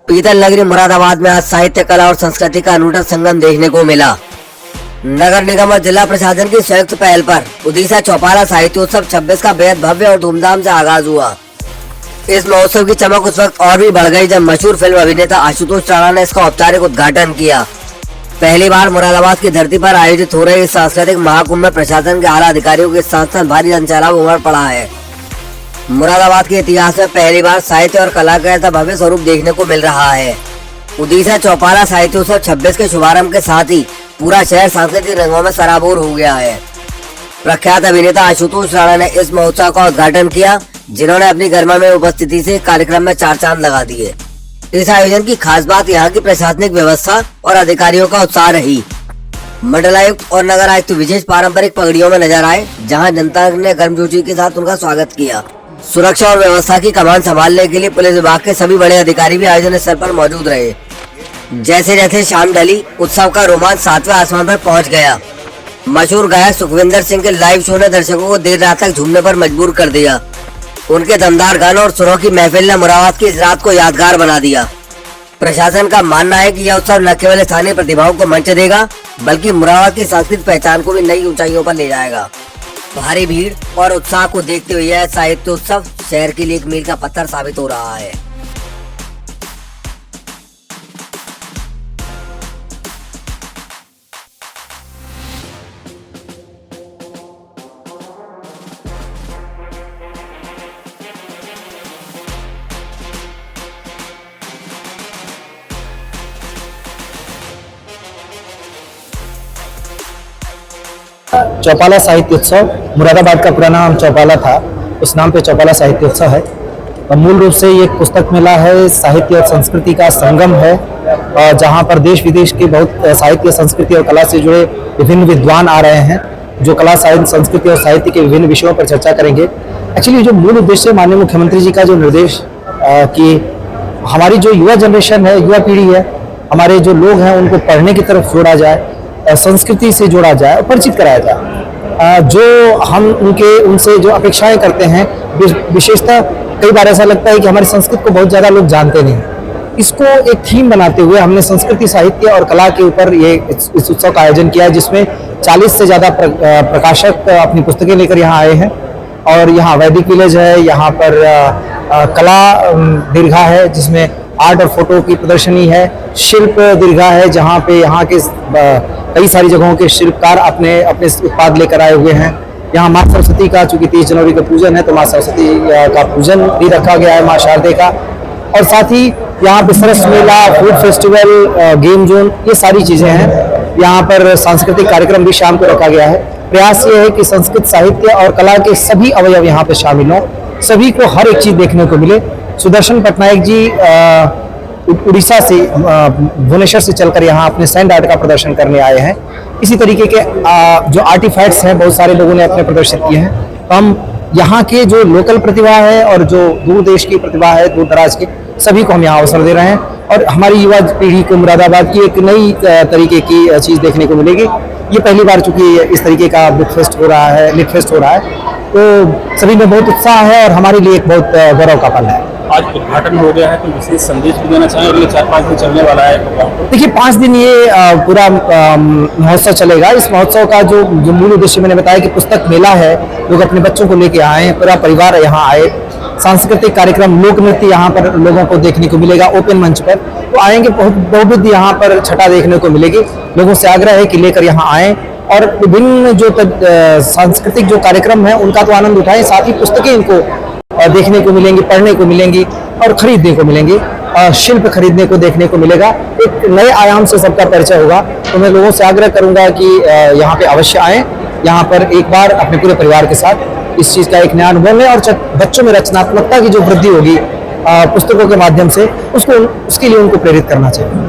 पीतल नगरी मुरादाबाद में आज साहित्य, कला और संस्कृति का अनूठा संगम देखने को मिला। नगर निगम और जिला प्रशासन की संयुक्त पहल पर उड़ीसा चौपाला साहित्योत्सव 26 का बेहद भव्य और धूमधाम से आगाज हुआ। इस महोत्सव की चमक उस वक्त और भी बढ़ गई जब मशहूर फिल्म अभिनेता आशुतोष राणा ने इसका औपचारिक उद्घाटन किया। पहली बार मुरादाबाद की धरती पर आयोजित हो रहे इस सांस्कृतिक महाकुंभ में प्रशासन के आला अधिकारियों के साथ साथ भारी जनसैलाब उमड़ पड़ा है। मुरादाबाद के इतिहास में पहली बार साहित्य और कला का ऐसा भव्य स्वरूप देखने को मिल रहा है। उड़ीसा चौपाला साहित्योत्सव 26 के शुभारंभ के साथ ही पूरा शहर सांस्कृतिक रंगों में सराबोर हो गया है। प्रख्यात अभिनेता आशुतोष राणा ने इस महोत्सव का उद्घाटन किया, जिन्होंने अपनी गरिमामय उपस्थिति से कार्यक्रम में 4 चांद लगा दिए। इस आयोजन की खास बात यहाँ की प्रशासनिक व्यवस्था और अधिकारियों का उत्साह रही। मंडलायुक्त और नगर आयुक्त विशेष पारंपरिक पगड़ियों में नजर आए, जहाँ जनता ने गर्मजोशी के साथ उनका स्वागत किया। सुरक्षा और व्यवस्था की कमान संभालने के लिए पुलिस विभाग के सभी बड़े अधिकारी भी आयोजन स्थल पर मौजूद रहे। जैसे जैसे शाम ढली, उत्सव का रोमांच 7वें आसमान पर पहुंच गया। मशहूर गायक सुखविंदर सिंह के लाइव शो ने दर्शकों को देर रात तक झूमने पर मजबूर कर दिया। उनके दमदार गानों और सुरों की महफिल ने मुरादाबाद की इस रात को यादगार बना दिया। प्रशासन का मानना है कि यह उत्सव न केवल स्थानीय प्रतिभाओं को मंच देगा, बल्कि मुरादाबाद की सांस्कृतिक पहचान को भी नई ऊंचाइयों पर ले जाएगा। भारी भीड़ और उत्साह को देखते हुए यह साहित्योत्सव शहर के लिए एक मील का पत्थर साबित हो रहा है। चौपाला साहित्योत्सव, मुरादाबाद का पुराना नाम चौपाला था, उस नाम पे चौपाला साहित्योत्सव है। और मूल रूप से ये एक पुस्तक मेला है, साहित्य और संस्कृति का संगम है, जहाँ पर देश विदेश के बहुत साहित्य, संस्कृति और कला से जुड़े विभिन्न विद्वान आ रहे हैं, जो कला, साहित्य, संस्कृति और साहित्य के विभिन्न विषयों पर चर्चा करेंगे। एक्चुअली जो मूल उद्देश्य माननीय मुख्यमंत्री जी का जो निर्देश कि हमारी जो युवा जनरेशन है, युवा पीढ़ी है, हमारे जो लोग हैं, उनको पढ़ने की तरफ जोड़ा जाए, संस्कृति से जोड़ा जाए और परिचित कराया जाए। जो हम उनसे जो अपेक्षाएं करते हैं, विशेषतः कई बार ऐसा लगता है कि हमारी संस्कृति को बहुत ज़्यादा लोग जानते नहीं। इसको एक थीम बनाते हुए हमने संस्कृति, साहित्य और कला के ऊपर इस उत्सव का आयोजन किया, जिसमें 40 से ज़्यादा प्रकाशक अपनी पुस्तकें लेकर यहाँ आए हैं। और यहाँ वैदिक विलेज है, यहाँ पर कला दीर्घा है, जिसमें आर्ट और फोटो की प्रदर्शनी है, शिल्प दीर्घा है, जहाँ पे यहाँ के कई सारी जगहों के शिल्पकार अपने उत्पाद लेकर आए हुए हैं। यहाँ माँ सरस्वती का, चूंकि 30 जनवरी का पूजन है, तो माँ सरस्वती का पूजन भी रखा गया है, माँ शारदे का। और साथ ही यहाँ पे सरस मेला, फूड फेस्टिवल, गेम जोन, ये सारी चीज़ें हैं। यहाँ पर सांस्कृतिक कार्यक्रम भी शाम को रखा गया है। प्रयास ये है कि संस्कृत, साहित्य और कला के सभी अवयव यहाँ पे शामिल हों, सभी को हर एक चीज़ देखने को मिले। सुदर्शन पटनायक जी उड़ीसा से, भुवनेश्वर से चलकर यहाँ अपने सैंड आर्ट का प्रदर्शन करने आए हैं। इसी तरीके के जो आर्टिफैक्ट्स हैं, बहुत सारे लोगों ने अपने प्रदर्शित किए हैं। तो हम यहाँ के जो लोकल प्रतिभा है और जो दूर देश की प्रतिभा है, दूर दराज के, सभी को हम यहाँ अवसर दे रहे हैं। और हमारी युवा पीढ़ी को मुरादाबाद की एक नई तरीके की चीज़ देखने को मिलेगी। ये पहली बार चूंकि इस तरीके का बुक फेस्ट हो रहा है, लिट फेस्ट हो रहा है, तो सभी में बहुत उत्साह है और हमारे लिए एक बहुत गौरव का पल है। आज उद्घाटन हो गया है, तो विशेष संदेश भी देना चाहें? अगले 4-5 दिन चलने वाला है प्रोग्राम। देखिए, 5 दिन ये पूरा महोत्सव चलेगा। इस महोत्सव का जो मूल उद्देश्य मैंने बताया कि पुस्तक मेला है, लोग अपने बच्चों को लेके आए, पूरा परिवार यहाँ आए। सांस्कृतिक कार्यक्रम, लोक नृत्य यहाँ पर लोगों को देखने को मिलेगा ओपन मंच पर, तो आएंगे, बहुत यहाँ पर छटा देखने को मिलेगी। लोगों से आग्रह है कि लेकर यहाँ आएँ और विभिन्न जो सांस्कृतिक जो कार्यक्रम है उनका तो आनंद उठाएं, साथ ही पुस्तकें इनको देखने को मिलेंगी, पढ़ने को मिलेंगी और खरीदने को मिलेंगी। शिल्प खरीदने को, देखने को मिलेगा। एक नए आयाम से सबका परिचय होगा। तो मैं लोगों से आग्रह करूंगा कि यहाँ पे अवश्य आएँ, यहाँ पर एक बार अपने पूरे परिवार के साथ इस चीज़ का एक नया अनुभव लें और बच्चों में रचनात्मकता की जो वृद्धि होगी पुस्तकों के माध्यम से, उसके लिए उनको प्रेरित करना चाहिए।